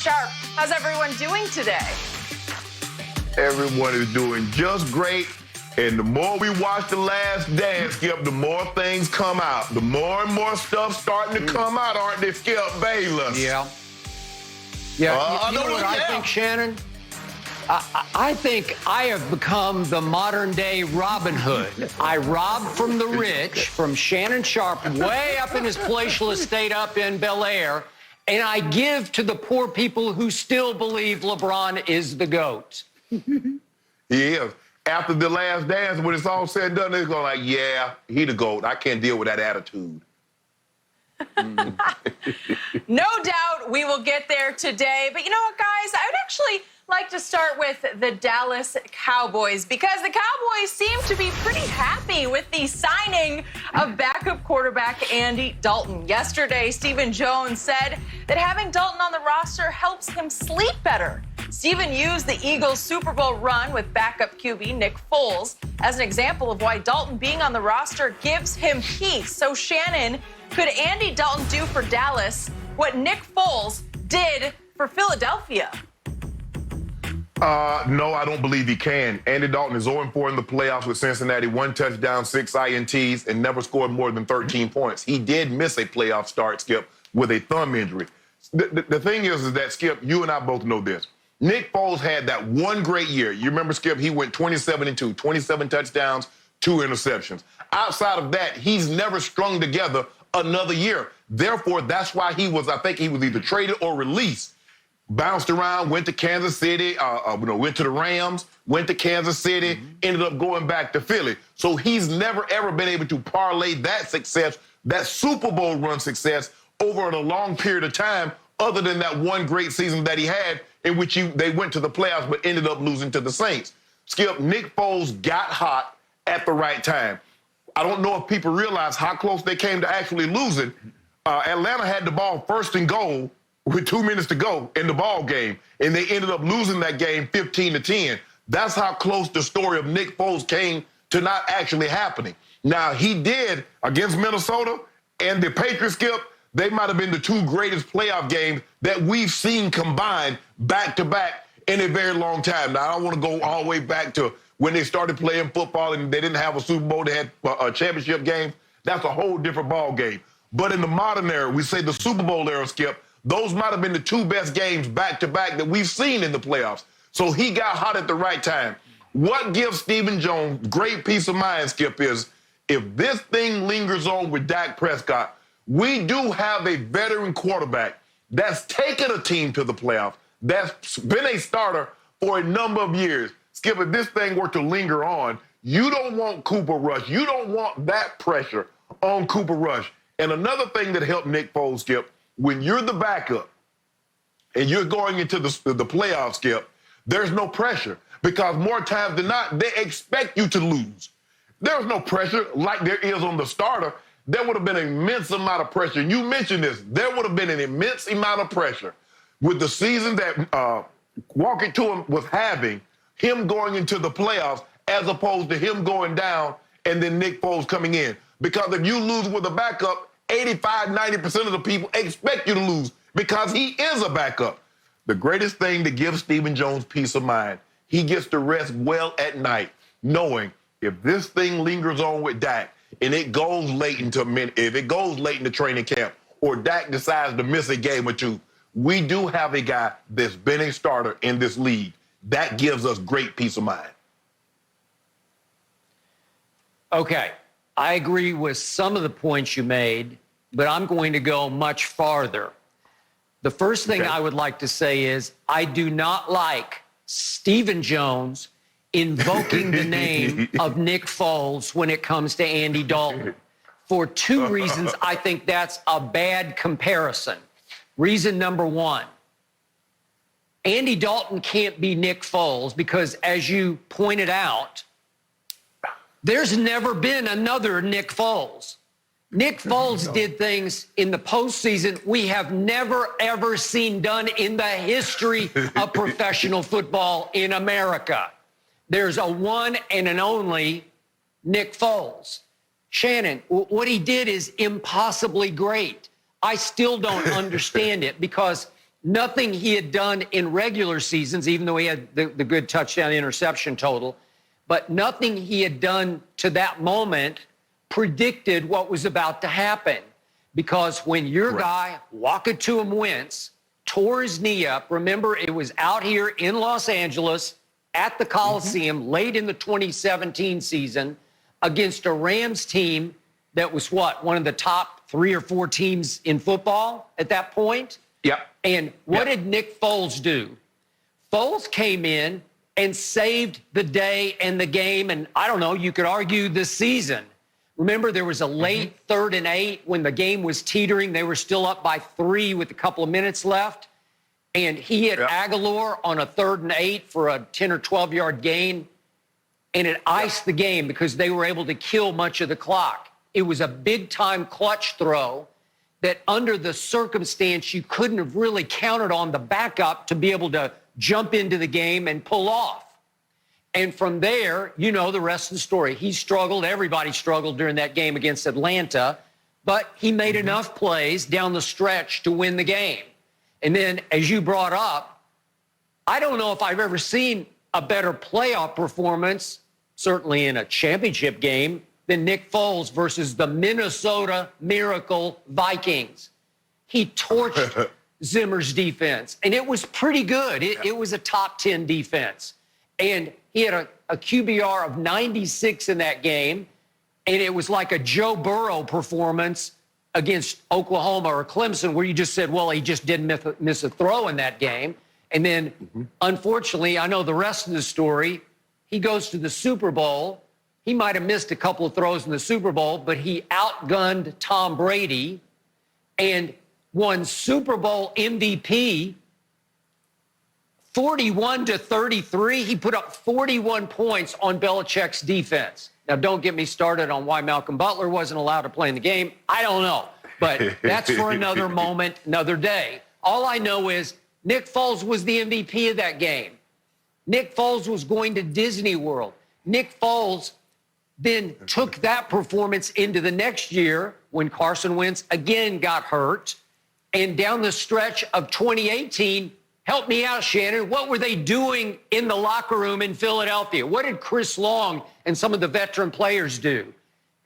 Sharp, how's everyone doing today? Everyone is doing just great. And the more we watch The Last Dance, Skip, the more things come out. The more and more stuff starting to come out, aren't they, Skip? Bayless. Yeah. Yeah, you know what I think, Shannon? I think I have become the modern-day Robin Hood. I rob from the rich, from Shannon Sharp, way up in his palatial estate up in Bel Air, and I give to the poor people who still believe LeBron is the GOAT. He is. After The Last Dance, when it's all said and done, they're going like, yeah, he the GOAT. I can't deal with that attitude. No doubt we will get there today. But you know what, guys? I would actually like to start with the Dallas Cowboys because the Cowboys seem to be pretty happy with the signing of backup quarterback Andy Dalton. Yesterday, Stephen Jones said that having Dalton on the roster helps him sleep better. Stephen used the Eagles' Super Bowl run with backup QB Nick Foles as an example of why Dalton being on the roster gives him peace. So, Shannon, could Andy Dalton do for Dallas what Nick Foles did for Philadelphia? No, I don't believe he can. Andy Dalton is 0-4 in the playoffs with Cincinnati, 1 touchdown, 6 INTs, and never scored more than 13 points. He did miss a playoff start, Skip, with a thumb injury. The thing is that, Skip, you and I both know this. Nick Foles had that one great year. You remember, Skip, he went 27-2, 27 touchdowns, 2 interceptions. Outside of that, he's never strung together another year. Therefore, that's why I think he was either traded or released. Bounced around, went to Kansas City, went to the Rams, went to Kansas City, ended up going back to Philly. So he's never, ever been able to parlay that success, that Super Bowl run success, over a long period of time, other than that one great season that he had in which they went to the playoffs but ended up losing to the Saints. Skip, Nick Foles got hot at the right time. I don't know if people realize how close they came to actually losing. Atlanta had the ball first and goal with 2 minutes to go in the ball game, and they ended up losing that game 15-10. That's how close the story of Nick Foles came to not actually happening. Now, he did against Minnesota and the Patriots, Skip. They might have been the 2 greatest playoff games that we've seen combined back-to-back in a very long time. Now, I don't want to go all the way back to when they started playing football and they didn't have a Super Bowl, they had a championship game. That's a whole different ball game. But in the modern era, we say the Super Bowl era, Skip, those might have been the 2 best games back-to-back that we've seen in the playoffs. So he got hot at the right time. What gives Stephen Jones great peace of mind, Skip, is if this thing lingers on with Dak Prescott, we do have a veteran quarterback that's taken a team to the playoffs, that's been a starter for a number of years. Skip, if this thing were to linger on, you don't want Cooper Rush. You don't want that pressure on Cooper Rush. And another thing that helped Nick Foles, Skip, when you're the backup and you're going into the playoffs, Skip, there's no pressure because more times than not, they expect you to lose. There's no pressure like there is on the starter. There would have been an immense amount of pressure. And you mentioned this. There would have been an immense amount of pressure with the season that Walker to him was having, him going into the playoffs as opposed to him going down and then Nick Foles coming in. Because if you lose with a backup, 85-90% of the people expect you to lose because he is a backup. The greatest thing to give Stephen Jones peace of mind, he gets to rest well at night, knowing if this thing lingers on with Dak and it goes late into training camp or Dak decides to miss a game or 2, we do have a guy that's been a starter in this league. That gives us great peace of mind. Okay. I agree with some of the points you made, but I'm going to go much farther. The first thing I would like to say is I do not like Stephen Jones invoking the name of Nick Foles when it comes to Andy Dalton. For 2 reasons, I think that's a bad comparison. Reason number 1, Andy Dalton can't be Nick Foles because, as you pointed out, there's never been another Nick Foles. Nick Foles did things in the postseason we have never, ever seen done in the history of professional football in America. There's a one and an only Nick Foles. Shannon, what he did is impossibly great. I still don't understand it because nothing he had done in regular seasons, even though he had the good touchdown interception total, but nothing he had done to that moment predicted what was about to happen. Because when your guy, Wentz, tore his knee up, remember, it was out here in Los Angeles at the Coliseum late in the 2017 season against a Rams team that was one of the top 3 or 4 teams in football at that point? Yep. And what did Nick Foles do? Foles came in and saved the day and the game, and I don't know, you could argue the season. Remember, there was a late 3rd and 8 when the game was teetering. They were still up by 3 with a couple of minutes left. And he hit Aguilar on a 3rd and 8 for a 10 or 12-yard gain. And it iced the game because they were able to kill much of the clock. It was a big-time clutch throw that under the circumstance, you couldn't have really counted on the backup to be able to jump into the game and pull off. And from there, you know the rest of the story. He struggled. Everybody struggled during that game against Atlanta. But he made enough plays down the stretch to win the game. And then, as you brought up, I don't know if I've ever seen a better playoff performance, certainly in a championship game, than Nick Foles versus the Minnesota Miracle Vikings. He torched Zimmer's defense, and it was pretty good. It was a top 10 defense. And he had a QBR of 96 in that game, and it was like a Joe Burrow performance against Oklahoma or Clemson where you just said, well, he just didn't miss a throw in that game. And then, unfortunately, I know the rest of the story. He goes to the Super Bowl. He might have missed a couple of throws in the Super Bowl, but he outgunned Tom Brady and won Super Bowl MVP 41-33. He put up 41 points on Belichick's defense. Now, don't get me started on why Malcolm Butler wasn't allowed to play in the game. I don't know, but that's for another moment, another day. All I know is Nick Foles was the MVP of that game. Nick Foles was going to Disney World. Nick Foles then took that performance into the next year when Carson Wentz again got hurt. And down the stretch of 2018, help me out, Shannon, what were they doing in the locker room in Philadelphia? What did Chris Long and some of the veteran players do?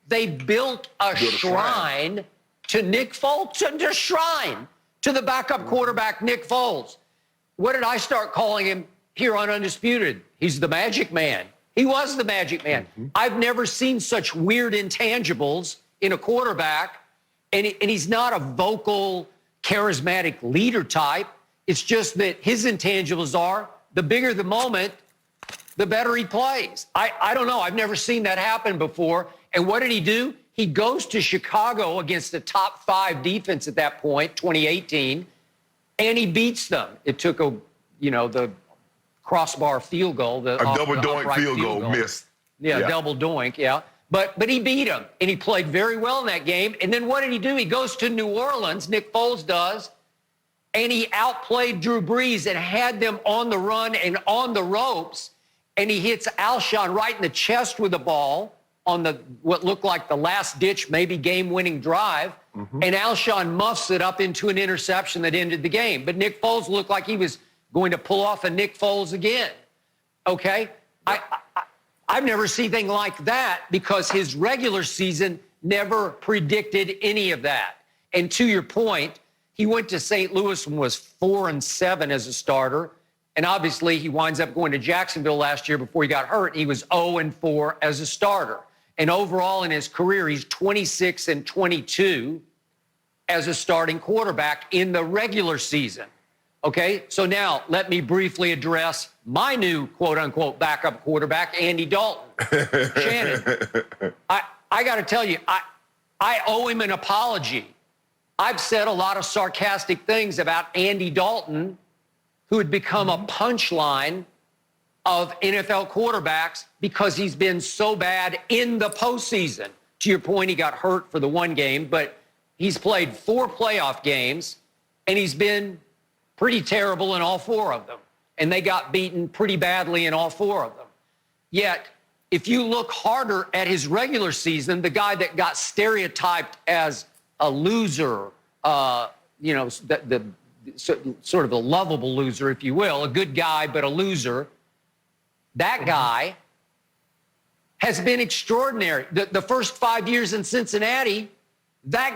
They built a shrine to Nick Foles, a shrine to the backup quarterback, Nick Foles. What did I start calling him here on Undisputed? He's the Magic Man. He was the Magic Man. I've never seen such weird intangibles in a quarterback, and he's not a vocal, charismatic leader type. It's just that his intangibles are the bigger the moment, the better he plays. I don't know. I've never seen that happen before. And what did he do? He goes to Chicago against the top 5 defense at that point, 2018, and he beats them. It took the crossbar field goal. A double doink field goal missed. Yeah, double doink, yeah. But he beat him, and he played very well in that game. And then what did he do? He goes to New Orleans, Nick Foles does, and he outplayed Drew Brees and had them on the run and on the ropes. And he hits Alshon right in the chest with the ball on what looked like the last-ditch, maybe game-winning drive. And Alshon muffs it up into an interception that ended the game. But Nick Foles looked like he was going to pull off a Nick Foles again. Okay? I've never seen anything like that because his regular season never predicted any of that. And to your point, he went to St. Louis and was 4-7 as a starter. And obviously, he winds up going to Jacksonville last year before he got hurt. He was 0-4 as a starter. And overall in his career, he's 26-22 as a starting quarterback in the regular season. Okay, so now let me briefly address my new quote-unquote backup quarterback, Andy Dalton. Shannon, I got to tell you, I owe him an apology. I've said a lot of sarcastic things about Andy Dalton, who had become a punchline of NFL quarterbacks because he's been so bad in the postseason. To your point, he got hurt for the one game, but he's played 4 playoff games, and he's been pretty terrible in all 4 of them. And they got beaten pretty badly in all 4 of them. Yet, if you look harder at his regular season, the guy that got stereotyped as a loser, the sort of a lovable loser, if you will, a good guy, but a loser. That guy has been extraordinary. The first 5 years in Cincinnati, that